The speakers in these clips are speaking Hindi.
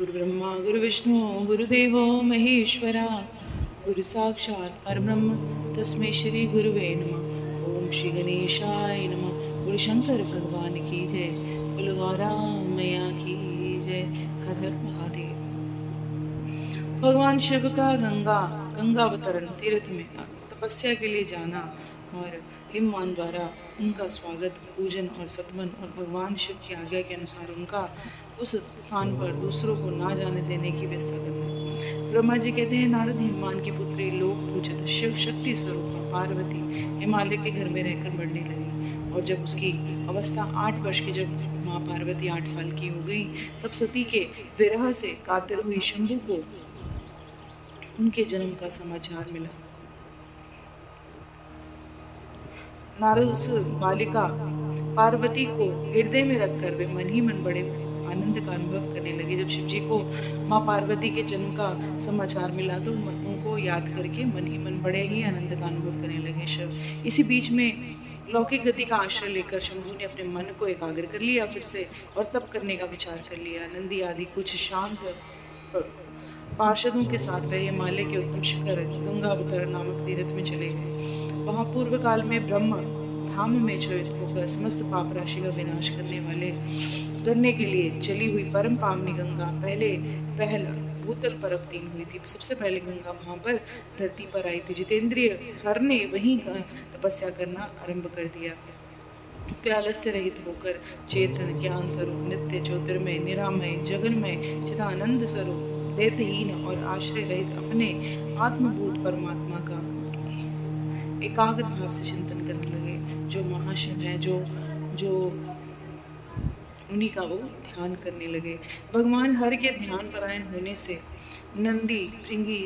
गुरु ब्रह्मा गुरु विष्णु गुरुदेवो महेश्वरा गुरु साक्षात् परब्रह्म तस्मै श्री गुरुवे नमः। ओम श्री गणेशाय नमः। गुरु शंकर भगवान की जय, बोलो गौरा मैया की जय। हर हर महादेव। भगवान शिव का गंगावतरण तीर्थ में तपस्या के लिए जाना और हिमवान द्वारा उनका स्वागत, पूजन और सतमन और भगवान शिव की आज्ञा के अनुसार उनका उस स्थान पर दूसरों को ना जाने देने की व्यवस्था करना। ब्रह्मा जी कहते हैं, नारद हिमवान की पुत्री लोक पूजित शिव शक्ति स्वरूप पार्वती हिमालय के घर में रहकर बढ़ने लगी। और जब उसकी अवस्था 8 वर्ष की, जब माँ पार्वती 8 साल की हो गई, तब सती के विरह से कातर हुई शंभु को उनके जन्म का समाचार मिला। नारद उस बालिका पार्वती को हृदय में रखकर वे मन ही मन बड़े आनंद का अनुभव करने लगे। जब शिव जी को माँ पार्वती के जन्म का समाचार मिला तो उनको याद करके मन ही मन बड़े ही आनंद का अनुभव करने लगे शिव। इसी बीच में लौकिक गति का आश्रय लेकर शंभु ने अपने मन को एकाग्र कर लिया फिर से और तप करने का विचार कर लिया। नंदी आदि कुछ शांत पार्षदों के साथ वह हिमालय के उत्तम शिखर गंगावतरण नामक तीर्थ में चले गए। वहां पूर्व काल में ब्रह्म धाम में चरित होकर समस्त पाप राशि का विनाश करने के लिए चली हुई परम पावनी गंगा पहला भूतल पर अवतीर्ण हुई थी। सबसे पहले गंगा वहां पर धरती पर आई थी। जितेंद्रिय हर ने वहीं तपस्या करना आरंभ कर दिया। प्यालस से रहित होकर चेतन ज्ञान स्वरूप नित्य ज्योतिर्मय निरामय जगन्मय चिदानंद स्वरूप देहहीन और आश्रय रहित अपने आत्मभूत परमात्मा का एकाग्र भाव से चिंतन करने लगे। जो महाशिव है, जो उन्हीं का वो ध्यान करने लगे। भगवान हर के ध्यान परायण होने से नंदी भृंगी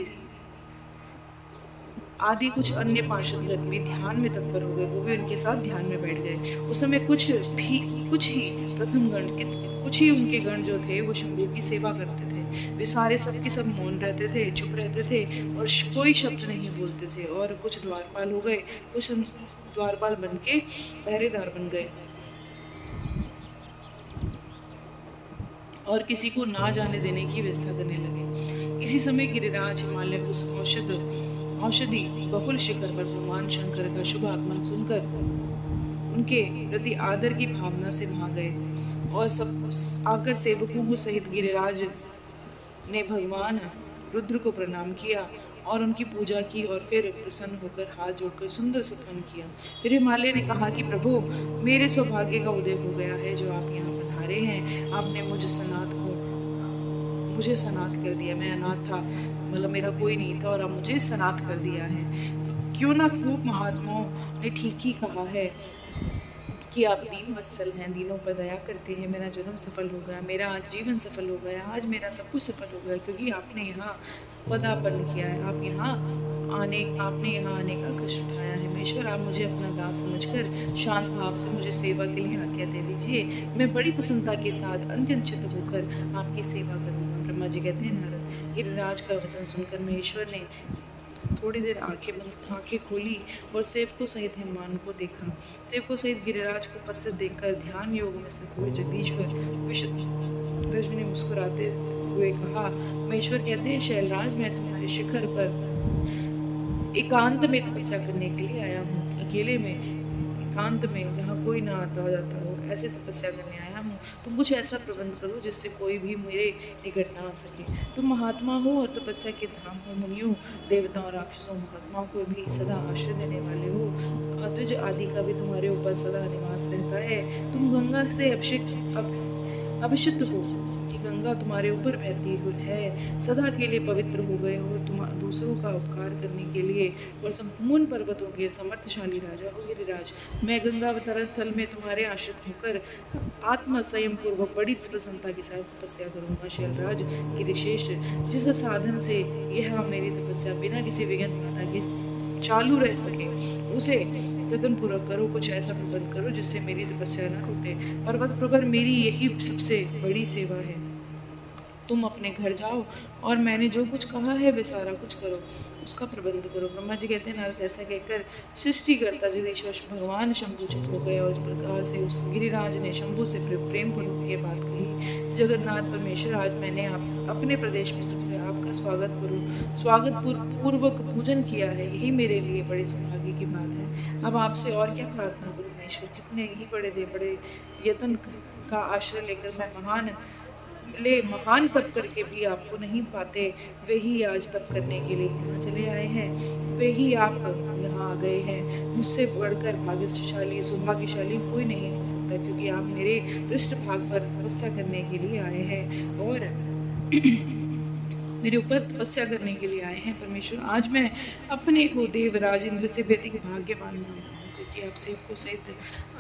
आदि कुछ अन्य पार्षदगण भी ध्यान में तत्पर हो गए। वो भी उनके साथ ध्यान में बैठ गए। उस समय कुछ ही प्रथम गण कुछ ही उनके गण जो थे वो शंभू की सेवा करते थे। वे सारे सबके सब मौन रहते थे, चुप रहते थे और कोई शब्द नहीं बोलते थे। और कुछ द्वारपाल हो गए, कुछ द्वारपाल बन के पहरेदार बन गए और किसी को ना जाने देने की व्यवस्था करने लगे। इसी समय गिरिराज हिमालय उस औषधि बहुल शिखर पर भगवान शंकर का शुभ आगमन सुनकर उनके प्रति आदर की भावना से वहां गए और सब आकर सेवकों सहित गिरिराज ने भगवान रुद्र को प्रणाम किया और उनकी पूजा की और फिर प्रसन्न होकर हाथ जोड़कर सुंदर स्तवन किया। फिर हिमालय ने कहा कि प्रभु, मेरे सौभाग्य का उदय हो गया है जो आप यहाँ पधारे हैं। आपने मुझे सनाथ कर दिया। मैं अनाथ था, मतलब मेरा कोई नहीं था और अब मुझे सनाथ कर दिया है। क्यों ना खूब महात्माओं ने ठीक ही कहा है कि आप दीन वत्सल हैं, दीनों पर दया करते हैं। मेरा जन्म सफल हो गया, मेरा आज जीवन सफल हो गया, आज मेरा सब कुछ सफल हो गया क्योंकि आपने यहाँ पदार्पण किया है। आपने यहाँ आने का कष्ट उठाया है। मेश्वर, आप मुझे अपना दास समझकर शांत भाव से मुझे सेवा के लिए आज्ञा दे दीजिए। मैं बड़ी प्रसन्नता के साथ अत्यंत चित्त होकर आपकी सेवा करूँगा। ब्रह्मा जी कहते हैं, नारद, गिरिराज का वचन सुनकर महेश्वर ने थोड़ी देर आंखें खोली और सेवकों सहित हिमवान को देखा। सेवकों सहित गिरिराज को उपस्थित देखकर ध्यान योग में स्थित हुए जगदीश्वर विष्णु ने मुस्कुराते हुए कहा, महेश्वर कहते हैं, शैलराज, मैं तुम्हारे शिखर पर एकांत में तपस्या करने के लिए आया हूँ। अकेले में एकांत में जहाँ कोई ना आता हो जाता हो, ऐसे तपस्या करने आया हूँ। तुम कुछ ऐसा प्रबंध करो जिससे कोई भी मेरे निकट ना आ सके। तुम महात्मा हो और तपस्या के धाम हो। मुनियों, देवताओं, राक्षसों, महात्माओं को भी सदा आश्रय देने वाले हो। अद्विज आदि का भी तुम्हारे ऊपर सदा निवास रहता है। तुम गंगा से अभिषिक्त हो कि गंगा तुम्हारे ऊपर बहती है। सदा के लिए पवित्र हो गए हो। तुम दूसरों का उपकार करने के लिए और संपूर्ण पर्वतों के समर्थशाली राजा हो। गिरिराज, मैं गंगावतरण स्थल में तुम्हारे आश्रित होकर आत्म संयम पूर्वक बड़ी प्रसन्नता के साथ तपस्या करूंगा। शैलराज, गिरिशेष, जिस साधन से यह मेरी तपस्या बिना किसी विघ्न बाधा के चालू रह सके उसे यत्न पूर्वक करो। कुछ ऐसा प्रबंध करो जिससे मेरी तपस्या न टूटे। पर्वत प्रभर, मेरी यही सबसे बड़ी सेवा है। तुम अपने घर जाओ और मैंने जो कुछ कहा है वे सारा कुछ करो, उसका प्रबंध करो। ब्रह्मा जी कहते हैं नारद ऐसा कहकर सृष्टिकर्ता जगदीश्वर भगवान शंभु चुप हो गए और इस प्रकार से उस गिरिराज ने शंभु से प्रेम पूर्वक ये बात कही, जगन्नाथ परमेश्वर, आज मैंने अपने प्रदेश में सबसे आपका स्वागत पूर्वक पूजन किया है, यही मेरे लिए बड़े सौभाग्य की बात है। अब आपसे और क्या प्रार्थना करूँ महेश्वर, कितने ही बड़े यत्न का आश्रय लेकर मैं महान तप करके भी आपको नहीं पाते, वे ही आज तप करने के लिए यहाँ चले आए हैं, वे ही आप यहाँ आ गए हैं। मुझसे बढ़कर भाग्यशाली सौभाग्यशाली कोई नहीं हो सकता, क्योंकि आप मेरे पृष्ठभाग पर तपस्या करने के लिए आए हैं और मेरे ऊपर तपस्या करने के लिए आए हैं। परमेश्वर, आज मैं अपने को देवराज इंद्र से भी अधिक भाग्यवान मानता हूँ, क्योंकि आप सेवकों सहित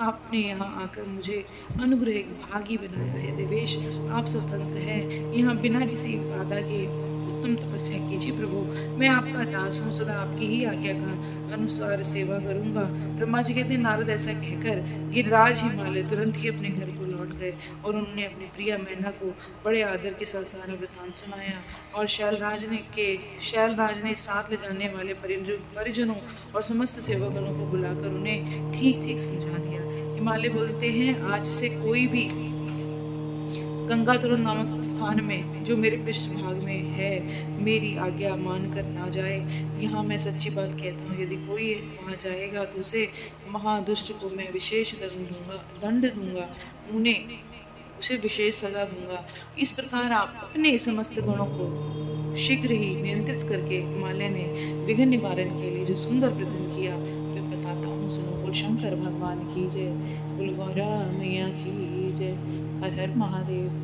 आपने यहाँ आकर मुझे अनुग्रह भागी बनाया है। देवेश, आप स्वतंत्र हैं, यहाँ बिना किसी बाधा के उत्तम तपस्या कीजिए। प्रभु, मैं आपका दास हूँ, सदा आपकी ही आज्ञा का अनुसार सेवा करूँगा। ब्रह्मा जी कहते हैं नारद ऐसा कहकर गिरिराज हिमालय तुरंत ही अपने घर को लौट गए और उन्होंने अपनी प्रिया मैना को बड़े आदर के साथ सारा वृतांत सुनाया और शैलराज ने साथ ले जाने वाले परिजनों और समस्त सेवकगणों को बुलाकर उन्हें ठीक ठीक समझा दिया। हिमालय बोलते हैं, आज से कोई भी गंगातरण नामक स्थान में जो मेरे पृष्ठभाग में है मेरी आज्ञा मानकर ना जाए। यहाँ मैं सच्ची बात कहता हूँ, यदि कोई वहाँ जाएगा तो उसे महादुष्ट को मैं विशेष दंड दूंगा, उसे विशेष सजा दूंगा। इस प्रकार आप अपने समस्त गुणों को शीघ्र ही नियंत्रित करके हिमालय ने विघ्न निवारण के लिए जो सुंदर प्रयत्न किया मैं बताता हूँ, सुनो। बोल शंकर भगवान की जय, बोल गौरा मैया की जय, हर हर महादेव।